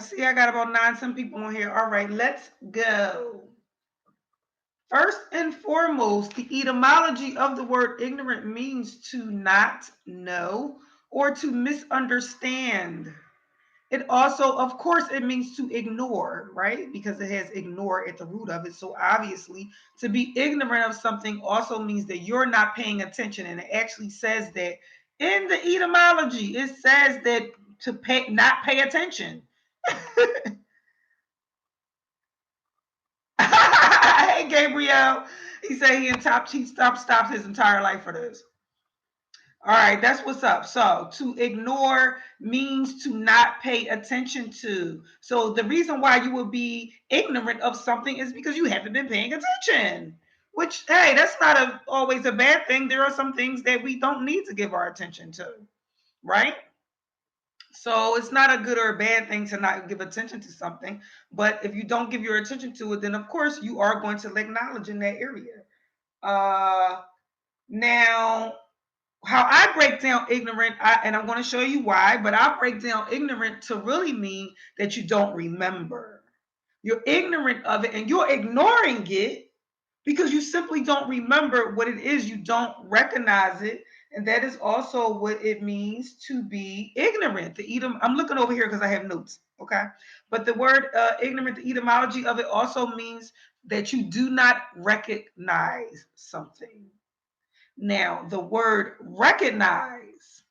see I got about 9 some people on here. All right, let's go. First and foremost, the etymology of the word ignorant means to not know or to misunderstand. It also, of course, it means to ignore, right? Because it has ignore at the root of it. So obviously, to be ignorant of something also means that you're not paying attention. And it actually says that in the etymology, it says that to pay, not pay attention. Hey, Gabriel. He said he stopped his entire life for this. All right, that's what's up. So to ignore means to not pay attention to. So the reason why you will be ignorant of something is because you haven't been paying attention. Which, hey, that's not always a bad thing. There are some things that we don't need to give our attention to, right? So it's not a good or a bad thing to not give attention to something. But if you don't give your attention to it, then of course you are going to lack knowledge in that area. Now, how I break down ignorant, and I'm going to show you why, but I break down ignorant to really mean that you don't remember. You're ignorant of it and you're ignoring it because you simply don't remember what it is. You don't recognize it. And that is also what it means to be ignorant. I'm looking over here because I have notes. Okay. But the word ignorant, the etymology of it also means that you do not recognize something. Now, the word recognize,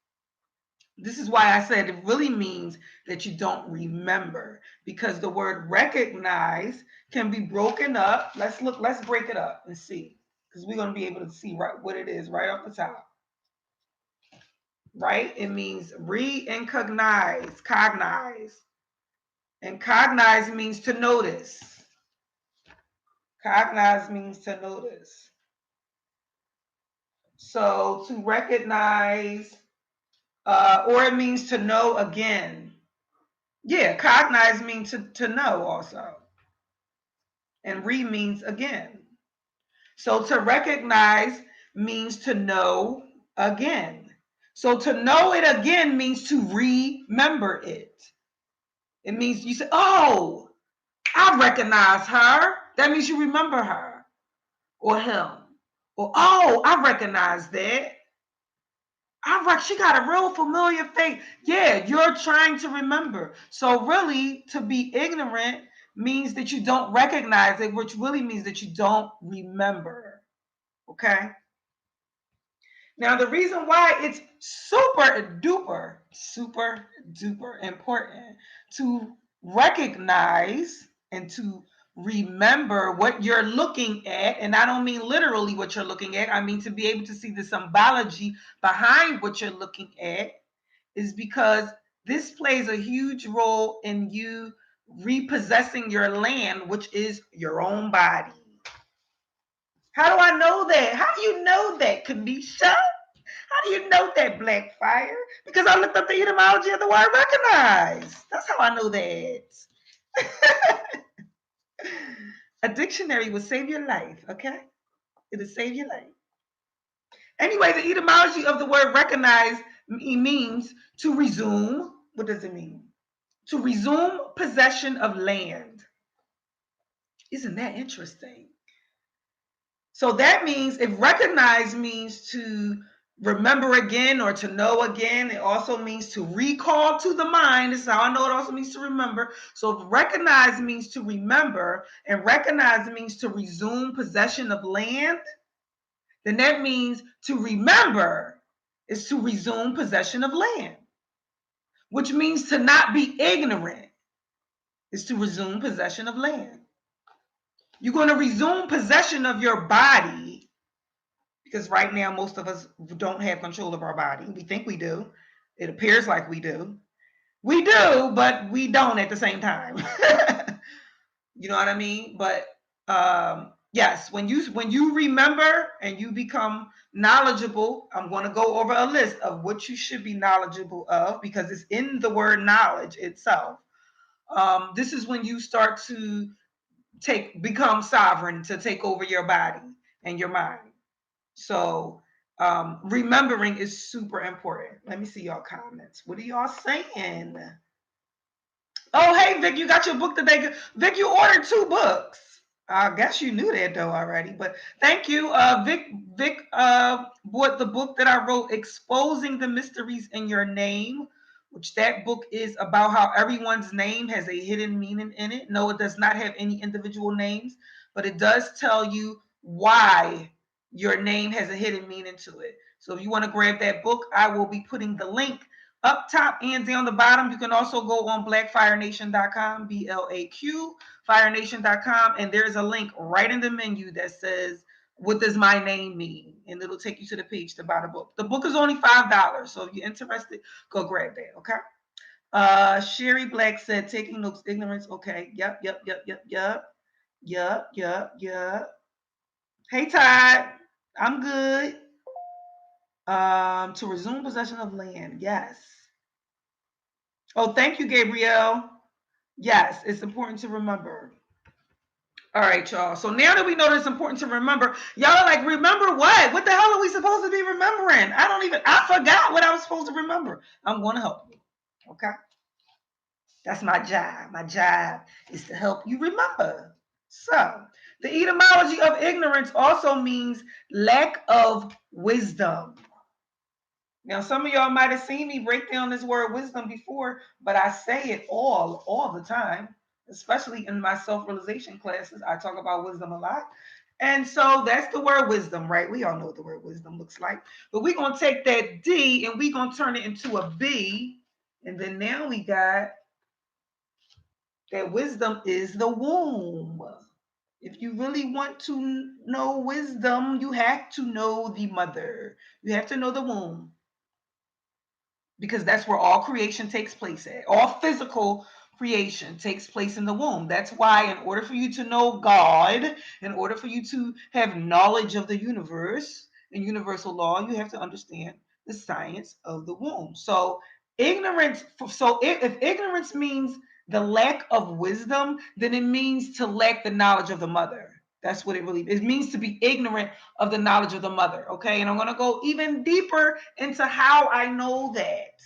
this is why I said it really means that you don't remember, because the word recognize can be broken up. Let's break it up and see, because we're going to be able to see right what it is right off the top. Right? It means re-cognize, cognize. And cognize means to notice. Cognize means to notice. So to recognize, or it means to know again. Yeah, cognize means to know also. And re means again. So to recognize means to know again. So to know it again means to remember it. It means you say, oh, I recognize her. That means you remember her or him. Or, oh, I recognize that. She got a real familiar face. Yeah, you're trying to remember. So really, to be ignorant means that you don't recognize it, which really means that you don't remember. Okay? Now, the reason why it's super duper important to recognize and to remember what you're looking at, and I don't mean literally what you're looking at, I mean to be able to see the symbology behind what you're looking at, is because this plays a huge role in you repossessing your land, which is your own body. How do I know that? How do you know that, Kanisha? How do you know that, BlaQ Fire? Because I looked up the etymology of the word recognize. That's how I know that. A dictionary will save your life, okay? It'll save your life. Anyway, the etymology of the word recognize means to resume. What does it mean? To resume possession of land. Isn't that interesting? So that means if recognize means to remember again or to know again, it also means to recall to the mind. This is how I know it also means to remember. So if recognize means to remember and recognize means to resume possession of land, then that means to remember is to resume possession of land, which means to not be ignorant is to resume possession of land. You're going to resume possession of your body because right now most of us don't have control of our body. We think we do. It appears like we do. We do, but we don't at the same time. You know what I mean? But yes, when you remember and you become knowledgeable, I'm going to go over a list of what you should be knowledgeable of because it's in the word knowledge itself. This is when you start to become sovereign, to take over your body and your mind. So remembering is super important. Let me see y'all comments. What are y'all saying? Oh, hey, Vic, you got your book today. Vic, you ordered 2 books. I guess you knew that though already, but thank you. Vic bought the book that I wrote, Exposing the Mysteries in Your Name, which that book is about how everyone's name has a hidden meaning in it. No, it does not have any individual names, but it does tell you why your name has a hidden meaning to it. So if you want to grab that book, I will be putting the link up top and down the bottom. You can also go on blaqfirenation.com, BLAQ firenation.com, and there's a link right in the menu that says, what does my name mean? And it'll take you to the page to buy the book. The book is only $5, so if you're interested, go grab that, okay? Sherry Black said, taking notes, ignorance. Okay, yep. Hey, Todd, I'm good. To resume possession of land, yes. Oh, thank you, Gabrielle. Yes, it's important to remember. All right, y'all. So now that we know that it's important to remember, y'all are like, remember what? What the hell are we supposed to be remembering? I forgot what I was supposed to remember. I'm going to help you. Okay? That's my job. My job is to help you remember. So, the etymology of ignorance also means lack of wisdom. Now, some of y'all might have seen me break down this word wisdom before, but I say it all the time, especially in my self-realization classes. I talk about wisdom a lot. And so that's the word wisdom, right? We all know what the word wisdom looks like. But we're going to take that D and we're going to turn it into a B. And then now we got that wisdom is the womb. If you really want to know wisdom, you have to know the mother. You have to know the womb, because that's where all creation takes place at. All physical creation takes place in the womb. That's why, in order for you to know God, in order for you to have knowledge of the universe and universal law, you have to understand the science of the womb. So, ignorance, if ignorance means the lack of wisdom, then it means to lack the knowledge of the mother. That's what it means to be ignorant of the knowledge of the mother. Okay. And I'm going to go even deeper into how I know that.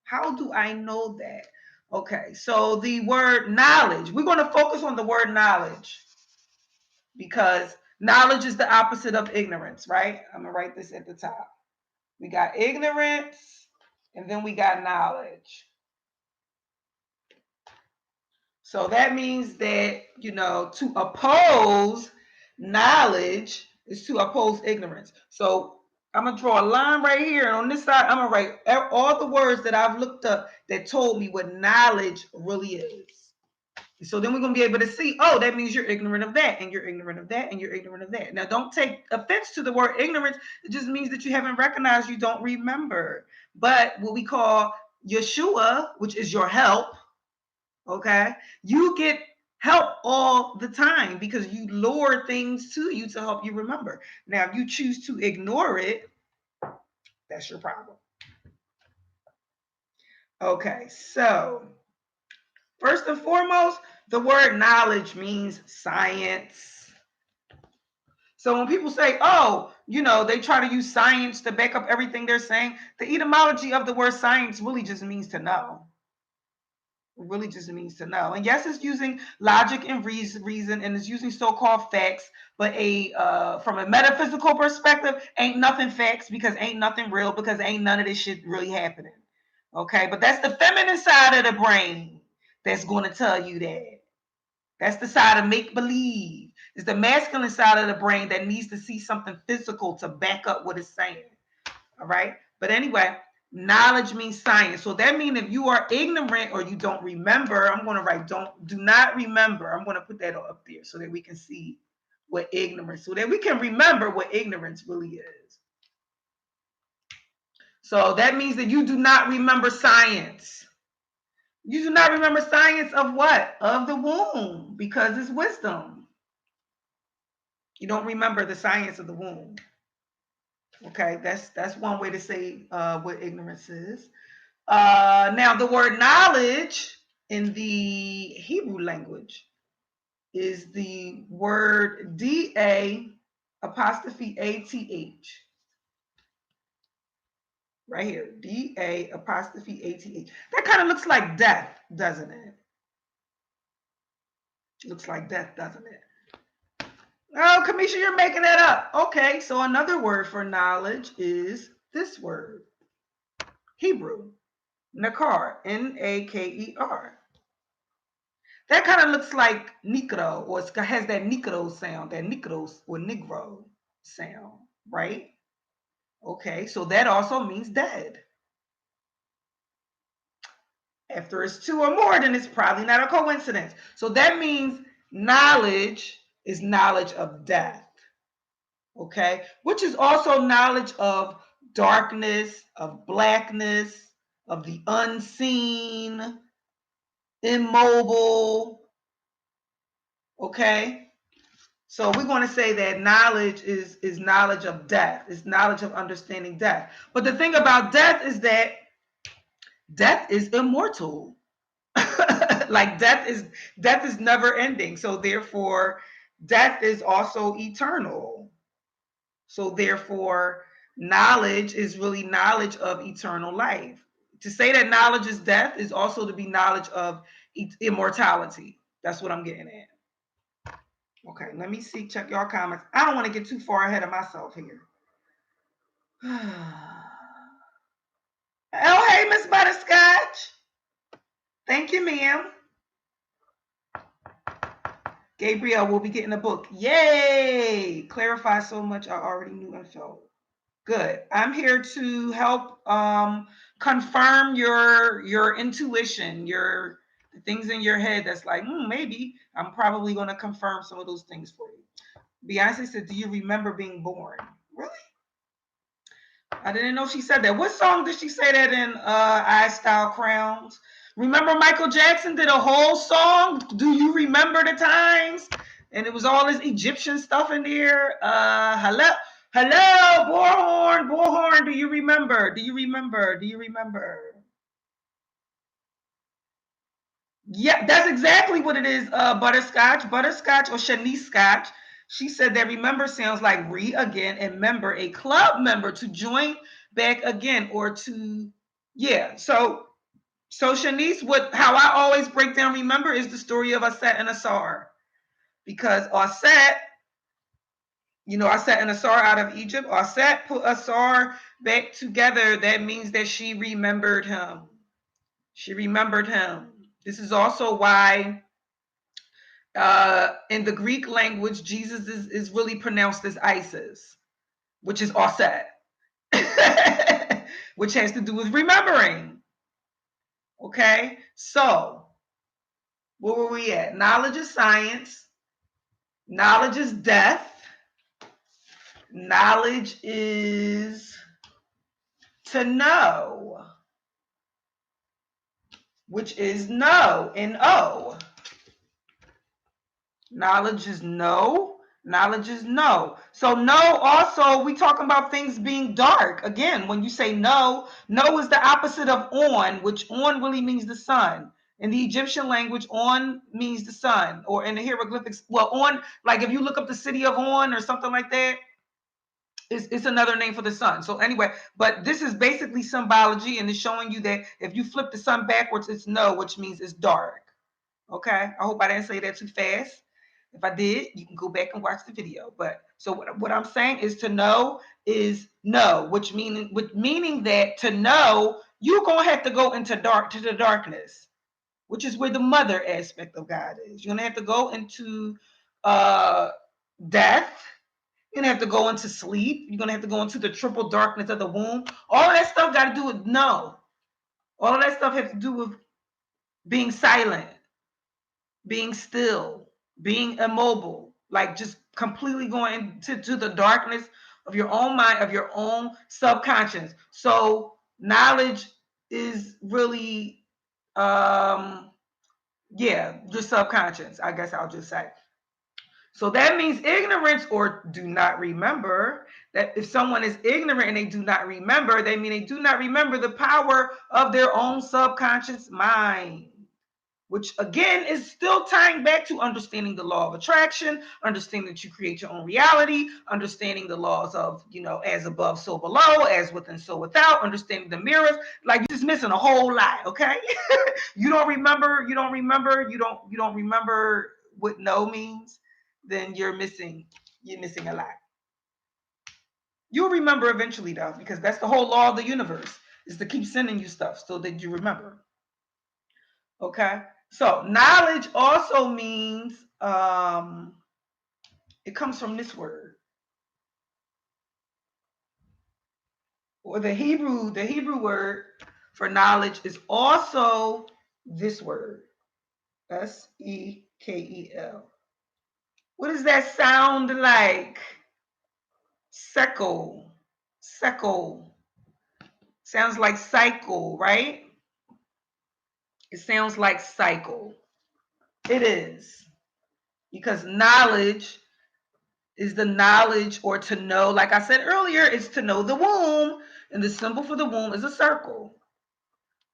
How do I know that? Okay. So the word knowledge, we're going to focus on the word knowledge because knowledge is the opposite of ignorance, right? I'm going to write this at the top. We got ignorance and then we got knowledge. So that means that, to oppose knowledge is to oppose ignorance. So I'm going to draw a line right here. And on this side, I'm going to write all the words that I've looked up that told me what knowledge really is. So then we're going to be able to see, oh, that means you're ignorant of that, and you're ignorant of that, and you're ignorant of that. Now, don't take offense to the word ignorance. It just means that you haven't recognized, you don't remember. But what we call Yeshua, which is your help, okay, you get help all the time because you lure things to you to help you remember. Now, if you choose to ignore it, that's your problem. Okay, so first and foremost, the word knowledge means science. So when people say, oh, they try to use science to back up everything they're saying, the etymology of the word science really just means to know. It really just means to know. And yes, it's using logic and reason, and it's using so-called facts, but from a metaphysical perspective, ain't nothing facts because ain't nothing real because ain't none of this shit really happening. Okay, but that's the feminine side of the brain that's going to tell you that. That's the side of make-believe. It's the masculine side of the brain that needs to see something physical to back up what it's saying. All right, but anyway, knowledge means science. So that means if you are ignorant or you don't remember, I'm going to write do not remember. I'm going to put that up there so that we can see what ignorance, so that we can remember what ignorance really is. So that means that you do not remember science. You do not remember science of what? Of the womb, because it's wisdom. You don't remember the science of the womb. Okay, that's one way to say what ignorance is. Now, the word knowledge in the Hebrew language is the word DA apostrophe ATH. Right here, D-A''ATH. That kind of looks like death, doesn't it? Looks like death, doesn't it? Oh, Kamisha, you're making that up. Okay, so another word for knowledge is this word, Hebrew, nakar, N-A-K-E-R. That kind of looks like Nikro, or it has that Nikro sound, that Nikros or Negro sound, right? Okay, so that also means dead. After it's two or more, then it's probably not a coincidence. So that means knowledge is knowledge of death, okay? Which is also knowledge of darkness, of blackness, of the unseen, immobile, okay? So we're going to say that knowledge is knowledge of death, is knowledge of understanding death. But the thing about death is that death is immortal. Like death is never ending. So therefore, death is also eternal. So therefore, knowledge is really knowledge of eternal life. To say that knowledge is death is also to be knowledge of immortality. That's what I'm getting at. Okay, let me see, check y'all comments. I don't want to get too far ahead of myself here. Oh, hey, Miss Butterscotch. Thank you, ma'am. Gabriel will be getting a book. Yay! Clarify so much I already knew and felt. Good. I'm here to help confirm your intuition, your the things in your head that's like, maybe I'm probably going to confirm some of those things for you. Beyonce said, "Do you remember being born?" Really? I didn't know she said that. What song did she say that in? I Style Crowns. Remember Michael Jackson did a whole song. Do you remember the times? And it was all this Egyptian stuff in there. Hello, Bullhorn. Do you remember? Do you remember? Do you remember? Yeah, that's exactly what it is. Butterscotch or Shanice Scotch. She said that remember sounds like re again and member, a club member to join back again or to, yeah. So Shanice, how I always break down remember is the story of Aset and Asar. Because Aset, Aset and Asar out of Egypt, Aset put Asar back together. That means that she remembered him. She remembered him. This is also why in the Greek language, Jesus is really pronounced as Isis, which is Aset, which has to do with remembering. Okay, so where were we at? Knowledge is science. Knowledge is death. Knowledge is to know, which is know, N-O. Knowledge is know. Knowledge is know. So know also, we talking about things being dark. Again, when you say know is the opposite of on, which on really means the sun. In the Egyptian language, on means the sun, or in the hieroglyphics, well, on, like if you look up the city of On or something like that, it's another name for the sun. So anyway, but this is basically symbology, and it's showing you that if you flip the sun backwards, it's no, which means it's dark. Okay, I hope I didn't say that too fast. If I did, you can go back and watch the video. But so what I'm saying is to know is know, which meaning that to know you're gonna have to go into the darkness, which is where the mother aspect of God is. You're gonna have to go into death. You're gonna have to go into sleep. You're gonna have to go into the triple darkness of the womb. All of that stuff got to do with know. All of that stuff has to do with being silent, being still, being immobile, like just completely going into the darkness of your own mind, of your own subconscious. So knowledge is really, your subconscious, I guess I'll just say. So that means ignorance or do not remember. That if someone is ignorant and they do not remember, they mean they do not remember the power of their own subconscious mind, which again is still tying back to understanding the law of attraction, understanding that you create your own reality, understanding the laws of, as above, so below, as within, so without, understanding the mirrors. Like, you're just missing a whole lot, okay? You don't remember what no means, then you're missing a lot. You'll remember eventually, though, because that's the whole law of the universe, is to keep sending you stuff so that you remember. Okay? So knowledge also means, it comes from this word. Or the Hebrew word for knowledge is also this word. Sekel. What does that sound like? Sekel. Sounds like cycle, right? It sounds like cycle. It is. Because knowledge is the knowledge, or to know, like I said earlier, is to know the womb. And the symbol for the womb is a circle.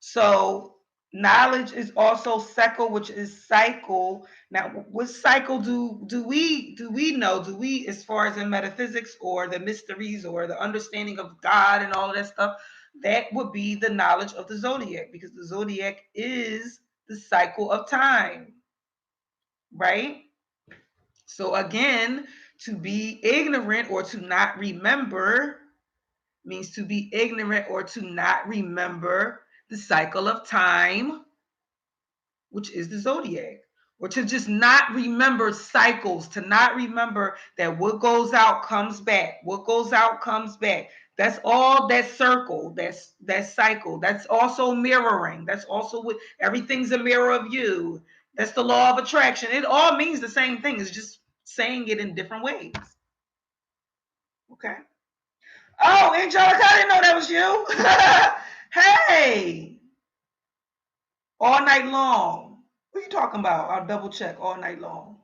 So knowledge is also cycle, which is cycle. Now, what cycle do we know? Do we, as far as in metaphysics or the mysteries or the understanding of God and all of that stuff? That would be the knowledge of the zodiac, because the zodiac is the cycle of time, right? So again, to be ignorant or to not remember means to be ignorant or to not remember the cycle of time, which is the zodiac, or to just not remember cycles, to not remember that what goes out comes back. What goes out comes back. That's all that circle, that's that cycle. That's also mirroring. That's also what everything's a mirror of you. That's the law of attraction. It all means the same thing. It's just saying it in different ways. Okay. Oh, Angelica, I didn't know that was you. Hey, all night long. What are you talking about? I'll double check all night long.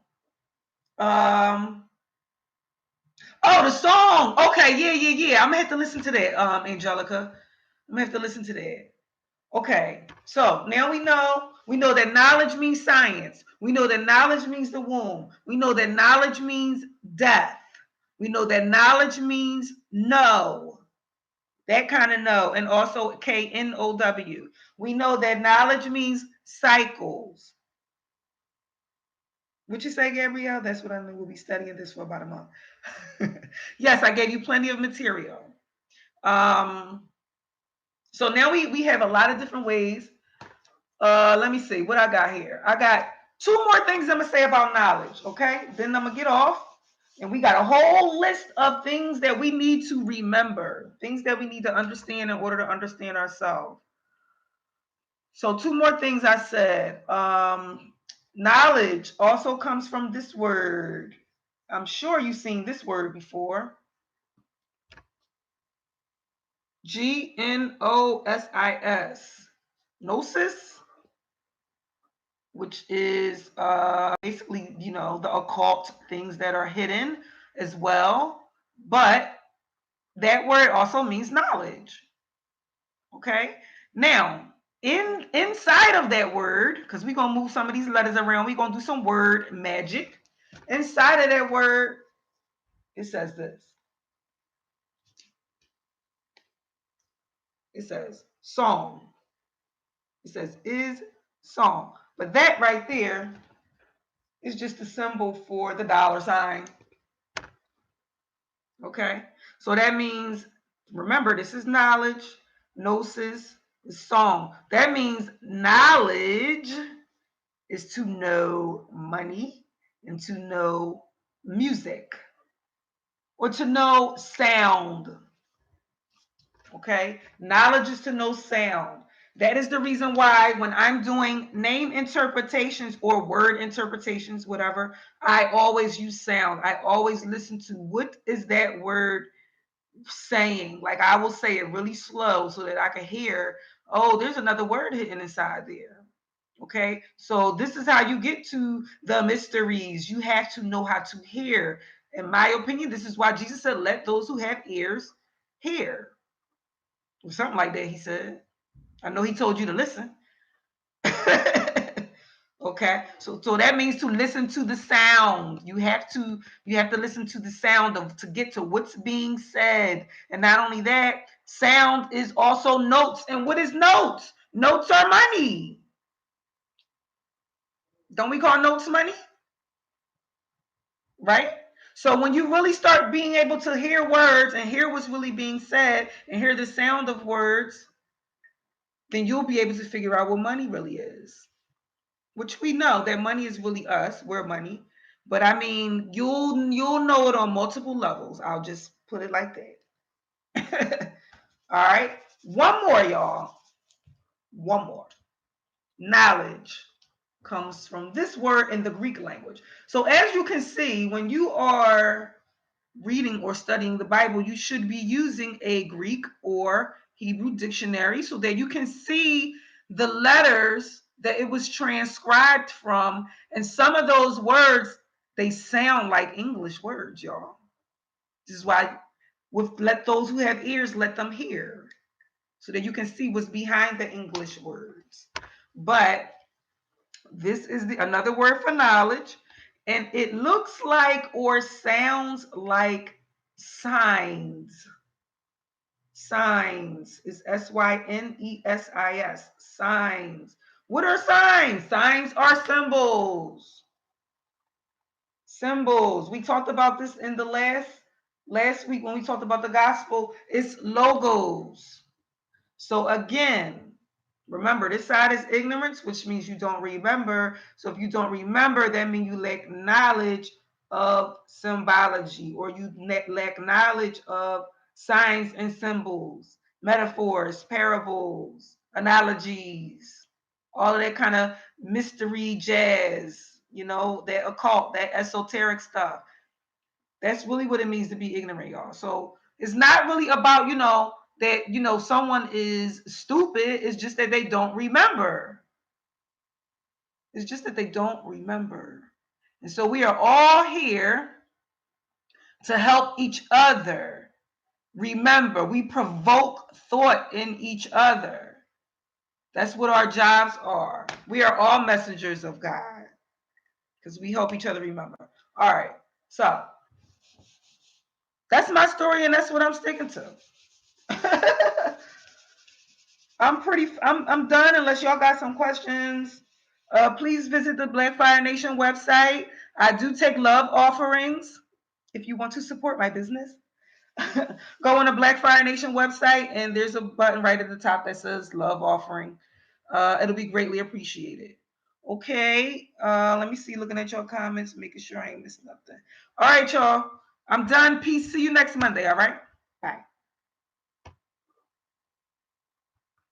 Oh, the song. Okay, yeah. I'm gonna have to listen to that, Angelica. I'm gonna have to listen to that. Okay, so now we know that knowledge means science. We know that knowledge means the womb. We know that knowledge means death. We know that knowledge means know. That kind of know, and also KNOW. We know that knowledge means cycles. What you say, Gabrielle? That's what I mean. We'll be studying this for about a month. Yes, I gave you plenty of material. So now we have a lot of different ways. Let me see what I got here. I got two more things I'm gonna say about knowledge. Okay, then I'm gonna get off. And we got a whole list of things that we need to remember, things that we need to understand in order to understand ourselves. So two more things I said. Knowledge also comes from this word. I'm sure you've seen this word before. Gnosis. Gnosis, which is basically, the occult, things that are hidden as well. But that word also means knowledge. Okay. Now, inside of that word, because we're going to move some of these letters around, we're going to do some word magic. Inside of that word, it says this. It says song. It says is song. But that right there is just a symbol for the $sign. Okay. So that means, remember, this is knowledge. Gnosis is song. That means knowledge is to know money and to know music or to know sound. Okay? Knowledge is to know sound. That is the reason why when I'm doing name interpretations or word interpretations, whatever, I always use sound. I always listen to what is that word saying. Like, I will say it really slow so that I can hear, oh, there's another word hidden inside there. Okay, so this is how you get to the mysteries. You have to know how to hear. In my opinion, this is why Jesus said, let those who have ears hear. Or something like that, he said. I know he told you to listen. Okay, so that means to listen to the sound. You have to listen to the sound to get to what's being said. And not only that, sound is also notes. And what is notes? Notes are money. Don't we call notes money? Right? So when you really start being able to hear words and hear what's really being said and hear the sound of words, then you'll be able to figure out what money really is. Which we know that money is really us. We're money. But I mean, you'll know it on multiple levels. I'll just put it like that. All right. One more, y'all. One more. Knowledge comes from this word in the Greek language. So as you can see, when you are reading or studying the Bible, you should be using a Greek or Hebrew dictionary so that you can see the letters that it was transcribed from. And some of those words, they sound like English words, y'all. This is why let those who have ears, let them hear, so that you can see what's behind the English words. But this is another word for knowledge, and it looks like or sounds like signs. Signs is SYNESIS. Signs. What are signs? Signs are symbols. Symbols. We talked about this in the last week when we talked about the gospel. It's logos. So again, remember, this side is ignorance, which means you don't remember. So if you don't remember, that means you lack knowledge of symbology, or you lack knowledge of signs and symbols, metaphors, parables, analogies, all of that kind of mystery jazz, that occult, that esoteric stuff. That's really what it means to be ignorant, y'all. So it's not really about, that someone is stupid. It's just that they don't remember. It's just that they don't remember. And so we are all here to help each other remember. We provoke thought in each other. That's what our jobs are. We are all messengers of God because we help each other remember. All right. So that's my story, and that's what I'm sticking to. I'm done unless y'all got some questions. Please visit the BlaQ Fire Nation website. I do take love offerings if you want to support my business. Go on the BlaQ Fire Nation website, and there's a button right at the top that says love offering. It'll be greatly appreciated. Okay, let me see, looking at your comments, making sure I ain't missing nothing. All right, y'all. I'm done. Peace. See you next Monday. All right. Bye.